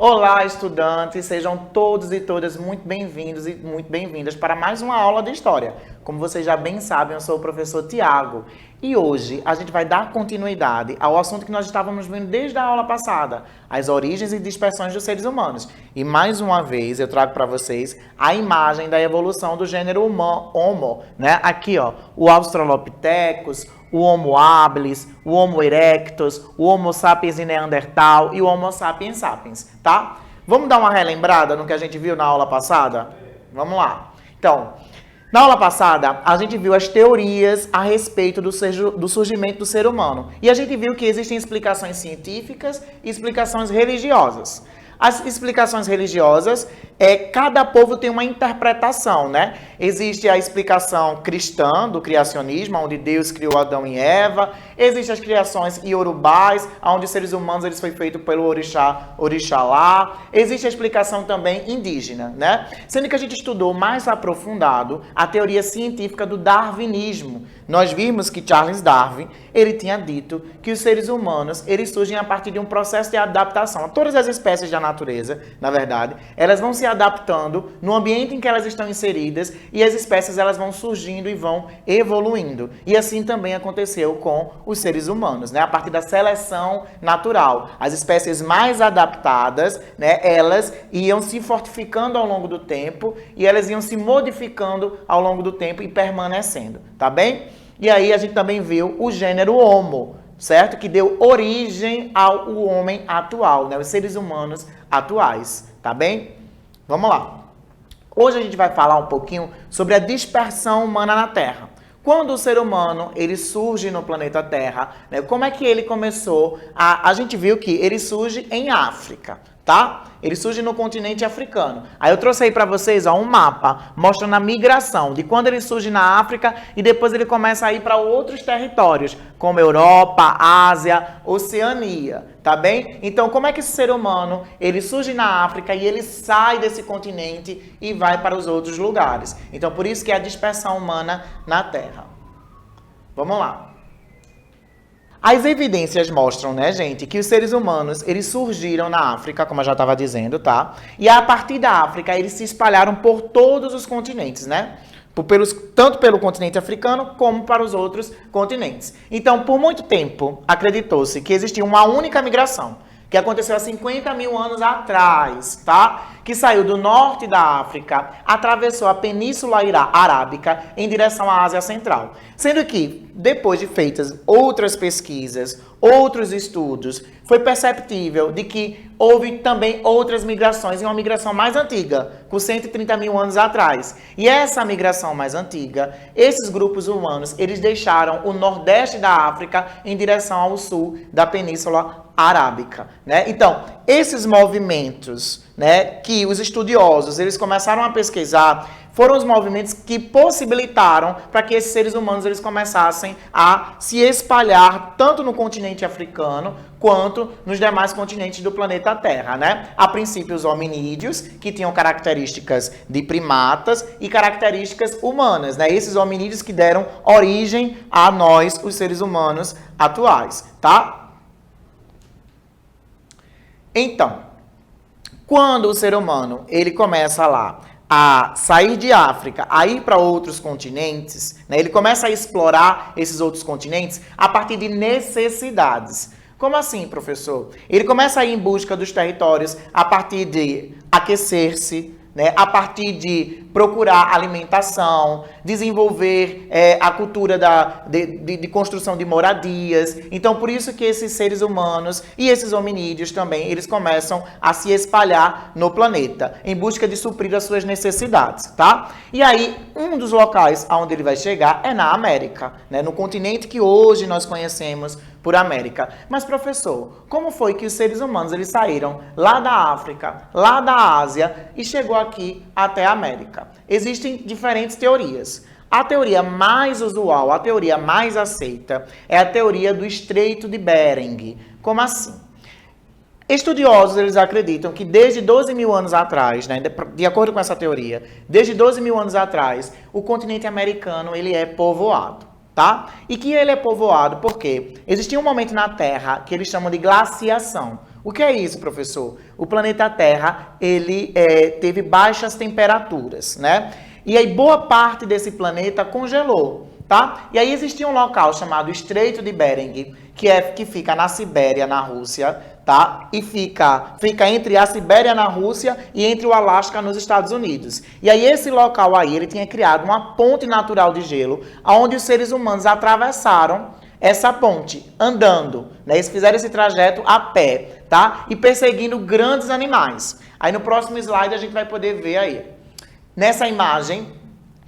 Olá, estudantes, sejam todos e todas muito bem-vindos e muito bem-vindas para mais uma aula de História. Como vocês já bem sabem, eu sou o professor Tiago e hoje a gente vai dar continuidade ao assunto que nós estávamos vendo desde a aula passada, as origens e dispersões dos seres humanos. E mais uma vez eu trago para vocês a imagem da evolução do gênero Homo, né? Aqui, ó, o Australopithecus, o Homo habilis, o Homo erectus, o Homo sapiens e Neandertal e o Homo sapiens sapiens, tá? Vamos dar uma relembrada no que a gente viu na aula passada? Vamos lá. Então, na aula passada, a gente viu as teorias a respeito do surgimento do ser humano. E a gente viu que existem explicações científicas e explicações religiosas. As explicações religiosas, cada povo tem uma interpretação, né? Existe a explicação cristã do criacionismo, onde Deus criou Adão e Eva. Existem as criações iorubais, onde os seres humanos eles foram feitos pelo Orixalá. Existe a explicação também indígena, né? Sendo que a gente estudou mais aprofundado a teoria científica do darwinismo. Nós vimos que Charles Darwin, ele tinha dito que os seres humanos, eles surgem a partir de um processo de adaptação. Todas as espécies da natureza, na verdade, elas vão se adaptando no ambiente em que elas estão inseridas e as espécies elas vão surgindo e vão evoluindo. E assim também aconteceu com os seres humanos, né? A partir da seleção natural. As espécies mais adaptadas, né, elas iam se fortificando ao longo do tempo e elas iam se modificando ao longo do tempo e permanecendo, tá bem? E aí a gente também viu o gênero Homo, certo? Que deu origem ao homem atual, né? Os seres humanos atuais, tá bem? Vamos lá. Hoje a gente vai falar um pouquinho sobre a dispersão humana na Terra. Quando o ser humano ele surge no planeta Terra, né? Como é que ele começou? A gente viu que ele surge em África, tá? Ele surge no continente africano. Aí eu trouxe aí para vocês um mapa mostrando a migração de quando ele surge na África e depois ele começa a ir para outros territórios, como Europa, Ásia, Oceania, tá bem? Então, como é que esse ser humano, ele surge na África e ele sai desse continente e vai para os outros lugares? Então, por isso que é a dispersão humana na Terra. Vamos lá. As evidências mostram, né, gente, que os seres humanos, eles surgiram na África, como eu já estava dizendo, tá? E a partir da África, eles se espalharam por todos os continentes, né? Tanto pelo continente africano, como para os outros continentes. Então, por muito tempo, acreditou-se que existia uma única migração, que aconteceu há 50 mil anos atrás, tá? Que saiu do norte da África, atravessou a Península Arábica em direção à Ásia Central. Sendo que, depois de feitas outras pesquisas, outros estudos, foi perceptível de que houve também outras migrações e uma migração mais antiga, com 130 mil anos atrás. E essa migração mais antiga, esses grupos humanos, eles deixaram o nordeste da África em direção ao sul da Península Arábica, né? Então, esses movimentos, né, que os estudiosos eles começaram a pesquisar, foram os movimentos que possibilitaram para que esses seres humanos eles começassem a se espalhar tanto no continente africano quanto nos demais continentes do planeta Terra, né? A princípio os hominídeos, que tinham características de primatas e características humanas, né? Esses hominídeos que deram origem a nós, os seres humanos atuais, tá? Então, quando o ser humano ele começa lá a sair de África, a ir para outros continentes, né, ele começa a explorar esses outros continentes a partir de necessidades. Como assim, professor? Ele começa a ir em busca dos territórios a partir de aquecer-se, né, a partir de procurar alimentação, desenvolver a cultura de construção de moradias. Então, por isso que esses seres humanos e esses hominídeos também, eles começam a se espalhar no planeta, em busca de suprir as suas necessidades, tá? E aí, um dos locais onde ele vai chegar é na América, né, no continente que hoje nós conhecemos por América. Mas, professor, como foi que os seres humanos eles saíram lá da África, lá da Ásia e chegou aqui até a América? Existem diferentes teorias. A teoria mais usual, a teoria mais aceita, é a teoria do Estreito de Bering. Como assim? Estudiosos eles acreditam que desde 12 mil anos atrás, né, de acordo com essa teoria, desde 12 mil anos atrás, o continente americano ele é povoado. Tá? E que ele é povoado porque existia um momento na Terra que eles chamam de glaciação. O que é isso, professor? O planeta Terra, ele teve baixas temperaturas, né? E aí boa parte desse planeta congelou, tá? E aí existia um local chamado Estreito de Bering, que fica na Sibéria, na Rússia, tá? E fica entre a Sibéria na Rússia e entre o Alasca nos Estados Unidos. E aí esse local aí, ele tinha criado uma ponte natural de gelo, onde os seres humanos atravessaram essa ponte, andando, né? Eles fizeram esse trajeto a pé, tá? E perseguindo grandes animais. Aí no próximo slide a gente vai poder ver aí. Nessa imagem,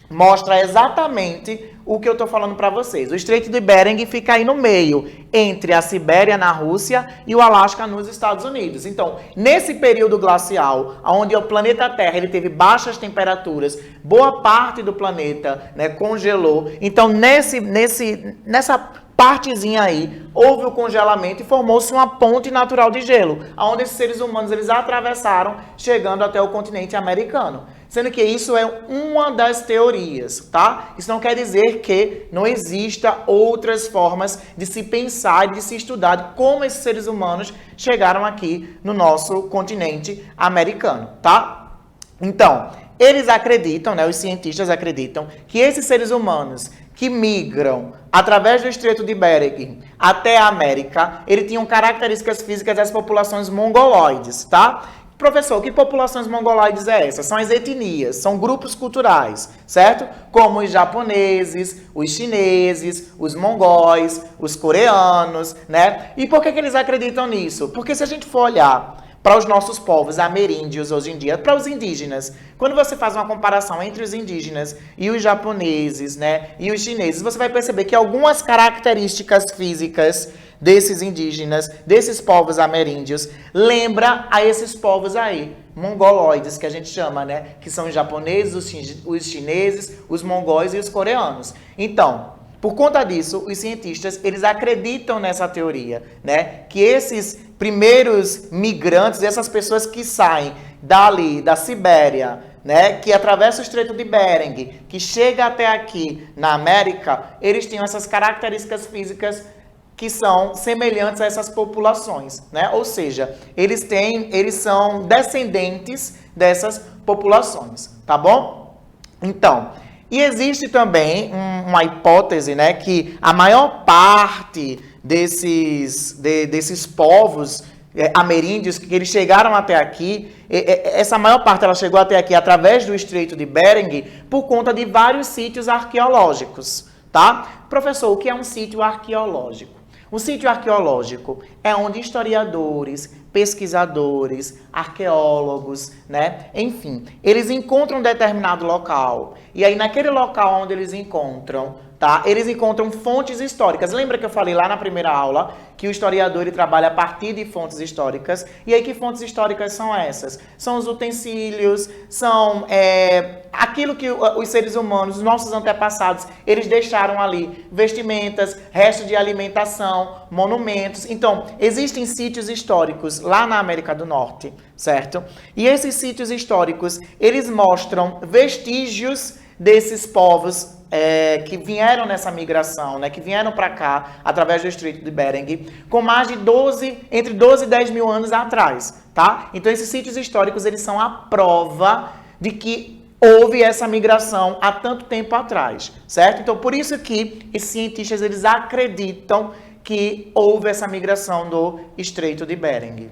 mostra exatamente o que eu estou falando para vocês. O Estreito de Bering fica aí no meio, entre a Sibéria na Rússia e o Alasca nos Estados Unidos. Então, nesse período glacial, onde o planeta Terra ele teve baixas temperaturas, boa parte do planeta, né, congelou. Então, nessa partezinha aí, houve o congelamento e formou-se uma ponte natural de gelo, onde esses seres humanos eles atravessaram, chegando até o continente americano. Sendo que isso é uma das teorias, tá? Isso não quer dizer que não exista outras formas de se pensar e de se estudar de como esses seres humanos chegaram aqui no nosso continente americano, tá? Então, eles acreditam, né, os cientistas acreditam, que esses seres humanos que migram através do Estreito de Bering até a América, eles tinham características físicas das populações mongoloides, tá? Professor, que populações mongoloides é essa? São as etnias, são grupos culturais, certo? Como os japoneses, os chineses, os mongóis, os coreanos, né? E por que eles acreditam nisso? Porque se a gente for olhar para os nossos povos ameríndios hoje em dia, para os indígenas, quando você faz uma comparação entre os indígenas e os japoneses, né, e os chineses, você vai perceber que algumas características físicas desses indígenas, desses povos ameríndios, lembra a esses povos aí, mongoloides, que a gente chama, né, que são os japoneses, os chineses, os mongóis e os coreanos. Então, por conta disso, os cientistas, eles acreditam nessa teoria, né, que esses primeiros migrantes, essas pessoas que saem dali, da Sibéria, né, que atravessa o Estreito de Bering, que chega até aqui na América, eles tinham essas características físicas que são semelhantes a essas populações, né? Ou seja, eles são descendentes dessas populações, tá bom? Então, e existe também uma hipótese, né, que a maior parte desses povos ameríndios que eles chegaram até aqui, essa maior parte ela chegou até aqui através do Estreito de Bering por conta de vários sítios arqueológicos, tá? Professor, o que é um sítio arqueológico? Um sítio arqueológico é onde historiadores, pesquisadores, arqueólogos, né? Enfim, eles encontram um determinado local. E aí, naquele local onde eles encontram, tá? Eles encontram fontes históricas. Lembra que eu falei lá na primeira aula que o historiador ele trabalha a partir de fontes históricas? E aí, que fontes históricas são essas? São os utensílios, são aquilo que os seres humanos, os nossos antepassados, eles deixaram ali. Vestimentas, restos de alimentação, monumentos. Então, existem sítios históricos lá na América do Norte, certo? E esses sítios históricos, eles mostram vestígios desses povos que vieram nessa migração, né, que vieram para cá através do Estreito de Bering, com mais de entre 12 e 10 mil anos atrás, tá? Então esses sítios históricos, eles são a prova de que houve essa migração há tanto tempo atrás, certo? Então por isso que esses cientistas, eles acreditam que houve essa migração do Estreito de Bering,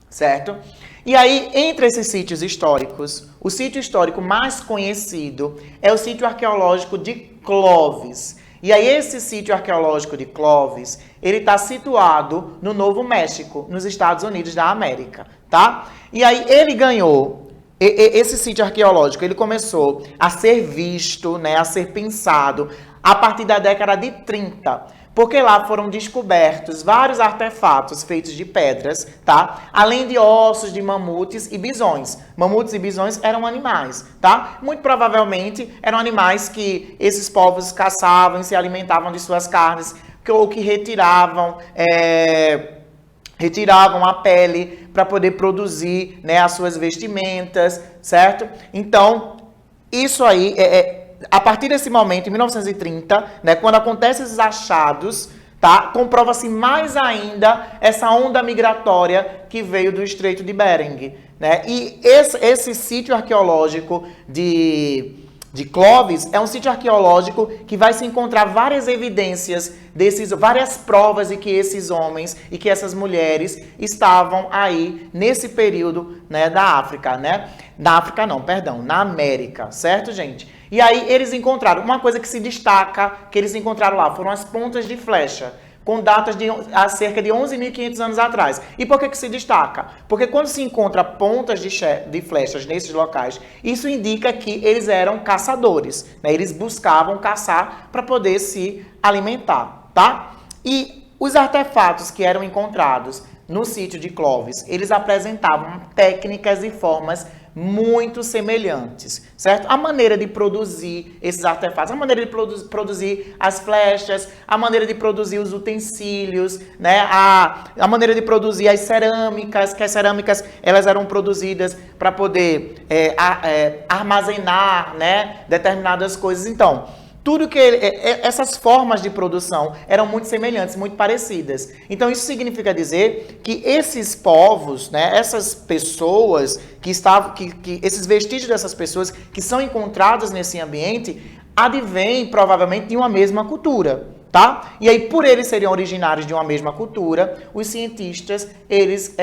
certo? E aí, entre esses sítios históricos, o sítio histórico mais conhecido é o sítio arqueológico de Clovis. E aí, esse sítio arqueológico de Clovis, ele está situado no Novo México, nos Estados Unidos da América, tá? E aí, ele ganhou, esse sítio arqueológico, ele começou a ser visto, né, a ser pensado a partir da década de 30. Porque lá foram descobertos vários artefatos feitos de pedras, tá? Além de ossos de mamutes e bisões. Mamutes e bisões eram animais, tá? Muito provavelmente eram animais que esses povos caçavam e se alimentavam de suas carnes, ou que retiravam a pele para poder produzir, né, as suas vestimentas, certo? Então, isso aí a partir desse momento, em 1930, né, quando acontecem esses achados, tá? Comprova-se mais ainda essa onda migratória que veio do Estreito de Bering, né? E esse sítio arqueológico de Clovis é um sítio arqueológico que vai se encontrar várias evidências várias provas de que esses homens e que essas mulheres estavam aí nesse período, né, da África, né? Na África não, perdão, na América, certo, gente? E aí eles encontraram, uma coisa que se destaca, que eles encontraram lá, foram as pontas de flecha, com datas de há cerca de 11.500 anos atrás. E por que se destaca? Porque quando se encontra pontas de flechas nesses locais, isso indica que eles eram caçadores, né? Eles buscavam caçar para poder se alimentar, tá? E os artefatos que eram encontrados no sítio de Clovis, eles apresentavam técnicas e formas muito semelhantes, certo? A maneira de produzir esses artefatos, a maneira de produzir as flechas, a maneira de produzir os utensílios, né? A maneira de produzir as cerâmicas, que as cerâmicas elas eram produzidas para poder armazenar, né, determinadas coisas. Então, tudo que essas formas de produção eram muito semelhantes, muito parecidas. Então, isso significa dizer que esses povos, né, essas pessoas esses vestígios dessas pessoas que são encontrados nesse ambiente, advêm provavelmente de uma mesma cultura, tá? E aí, por eles serem originários de uma mesma cultura, os cientistas, eles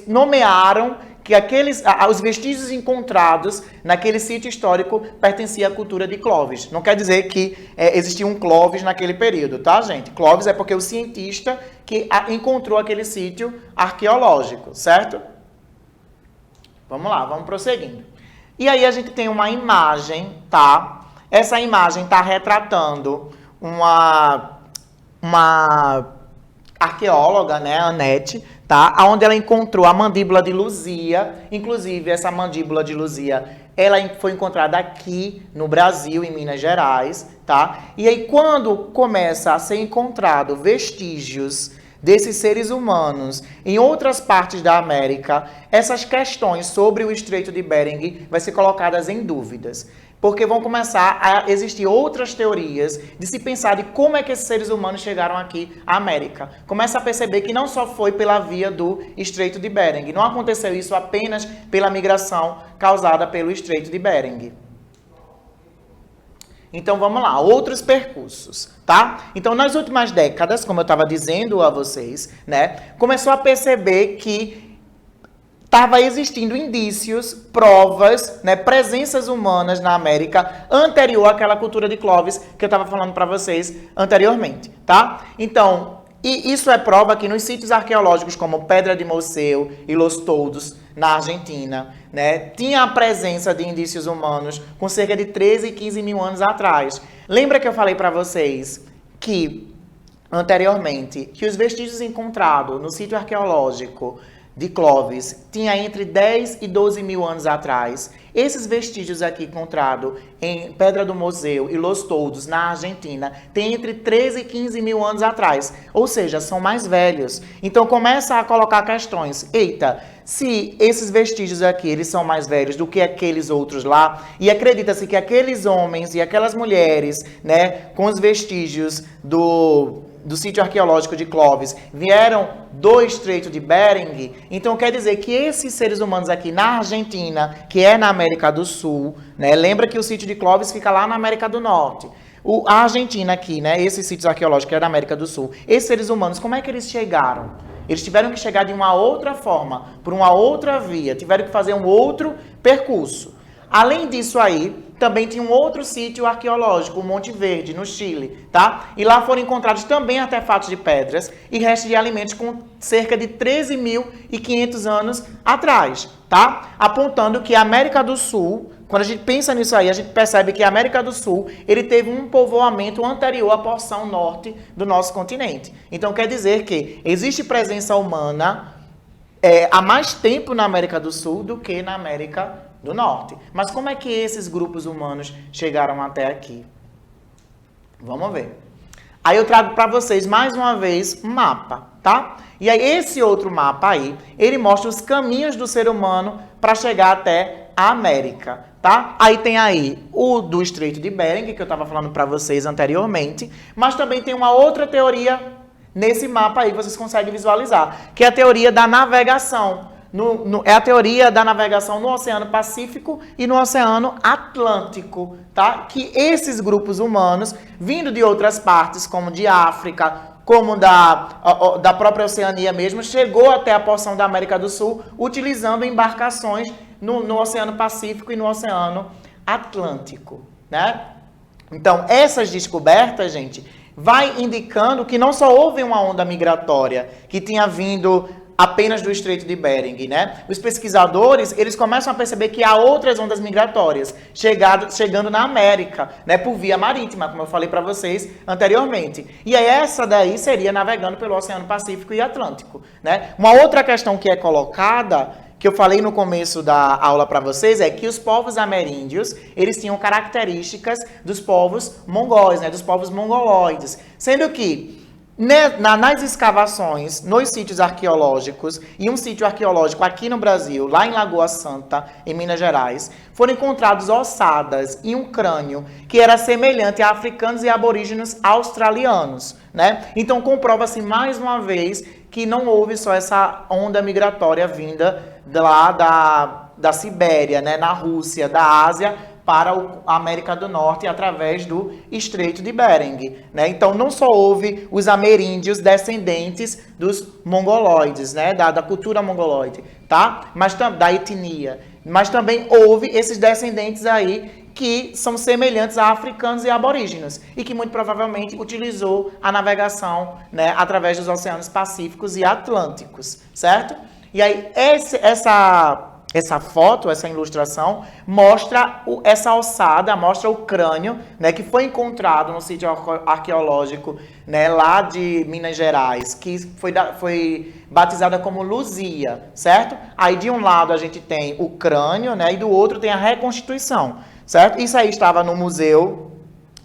nomearam que os vestígios encontrados naquele sítio histórico pertenciam à cultura de Clovis. Não quer dizer que existia um Clovis naquele período, tá, gente? Clovis é porque o cientista que encontrou aquele sítio arqueológico, certo? Vamos lá, vamos prosseguindo. E aí a gente tem uma imagem, tá? Essa imagem está retratando uma arqueóloga, né, Annette, tá? Onde ela encontrou a mandíbula de Luzia. Inclusive, essa mandíbula de Luzia, ela foi encontrada aqui no Brasil, em Minas Gerais, tá? E aí, quando começa a ser encontrado vestígios desses seres humanos em outras partes da América, essas questões sobre o Estreito de Bering vai ser colocadas em dúvidas. Porque vão começar a existir outras teorias de se pensar de como é que esses seres humanos chegaram aqui à América. Começa a perceber que não só foi pela via do Estreito de Bering, não aconteceu isso apenas pela migração causada pelo Estreito de Bering. Então vamos lá, outros percursos, tá? Então nas últimas décadas, como eu estava dizendo a vocês, né, começou a perceber que estava existindo indícios, provas, né, presenças humanas na América anterior àquela cultura de Clovis que eu estava falando para vocês anteriormente, tá? Então, e isso é prova que nos sítios arqueológicos como Pedra de Moceu e Los Toldos, na Argentina, né, tinha a presença de indícios humanos com cerca de 13 e 15 mil anos atrás. Lembra que eu falei para vocês que, anteriormente, que os vestígios encontrados no sítio arqueológico de Clovis tinha entre 10 e 12 mil anos atrás. Esses vestígios aqui encontrados em Pedra do Moceu e Los Toldos, na Argentina, tem entre 13 e 15 mil anos atrás. Ou seja, são mais velhos. Então começa a colocar questões. Eita, se esses vestígios aqui eles são mais velhos do que aqueles outros lá, e acredita-se que aqueles homens e aquelas mulheres, né, com os vestígios do sítio arqueológico de Clovis vieram do Estreito de Bering, então quer dizer que esses seres humanos aqui na Argentina, que é na América do Sul, né, lembra que o sítio de Clovis fica lá na América do Norte, a Argentina aqui, né, esses sítios arqueológicos que é da América do Sul, esses seres humanos, como é que eles chegaram? Eles tiveram que chegar de uma outra forma, por uma outra via, tiveram que fazer um outro percurso. Além disso aí, também tinha um outro sítio arqueológico, o Monte Verde, no Chile, tá? E lá foram encontrados também artefatos de pedras e restos de alimentos com cerca de 13.500 anos atrás, tá? Apontando que a América do Sul, quando a gente pensa nisso aí, a gente percebe que a América do Sul, ele teve um povoamento anterior à porção norte do nosso continente. Então, quer dizer que existe presença humana há mais tempo na América do Sul do que na América do Norte. Mas como é que esses grupos humanos chegaram até aqui? Vamos ver. Aí eu trago para vocês mais uma vez um mapa, tá? E aí esse outro mapa aí, ele mostra os caminhos do ser humano para chegar até América, tá? Aí tem aí o do Estreito de Bering, que eu estava falando para vocês anteriormente, mas também tem uma outra teoria nesse mapa aí, vocês conseguem visualizar, que é a teoria da navegação. É a teoria da navegação no Oceano Pacífico e no Oceano Atlântico, tá? Que esses grupos humanos, vindo de outras partes, como de África, como da própria Oceania mesmo, chegou até a porção da América do Sul, utilizando embarcações no Oceano Pacífico e no Oceano Atlântico, né? Então, essas descobertas, gente, vai indicando que não só houve uma onda migratória que tinha vindo apenas do Estreito de Bering, né? Os pesquisadores, eles começam a perceber que há outras ondas migratórias chegando na América, né? Por via marítima, como eu falei para vocês anteriormente. E aí essa daí seria navegando pelo Oceano Pacífico e Atlântico, né? Uma outra questão que é colocada, que eu falei no começo da aula para vocês, é que os povos ameríndios, eles tinham características dos povos mongóis, né? Dos povos mongoloides. Sendo que nas escavações, nos sítios arqueológicos, e um sítio arqueológico aqui no Brasil, lá em Lagoa Santa, em Minas Gerais, foram encontrados ossadas e um crânio que era semelhante a africanos e aborígenes australianos, né? Então comprova-se mais uma vez que não houve só essa onda migratória vinda lá da Sibéria, né? Na Rússia, da Ásia, para a América do Norte através do Estreito de Bering, né? Então não só houve os ameríndios descendentes dos mongoloides, né? Da cultura mongoloide, tá? Mas da etnia, mas também houve esses descendentes aí que são semelhantes a africanos e aborígenes e que muito provavelmente utilizou a navegação, né? Através dos oceanos pacíficos e atlânticos, certo? E aí essa foto, essa ilustração, mostra essa ossada, mostra o crânio, né, que foi encontrado no sítio arqueológico, né, lá de Minas Gerais, que foi batizada como Luzia, certo? Aí de um lado a gente tem o crânio, né, e do outro tem a reconstituição, certo? Isso aí estava no museu,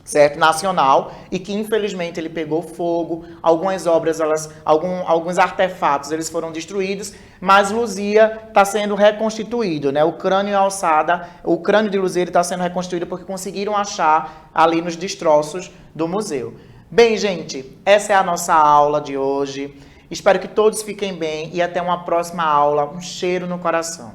certo? Nacional, e que infelizmente ele pegou fogo, algumas obras, alguns artefatos, eles foram destruídos, mas Luzia está sendo reconstituído, né? O crânio e a alçada, o crânio de Luzia está sendo reconstituído porque conseguiram achar ali nos destroços do museu. Bem, gente, essa é a nossa aula de hoje. Espero que todos fiquem bem e até uma próxima aula. Um cheiro no coração.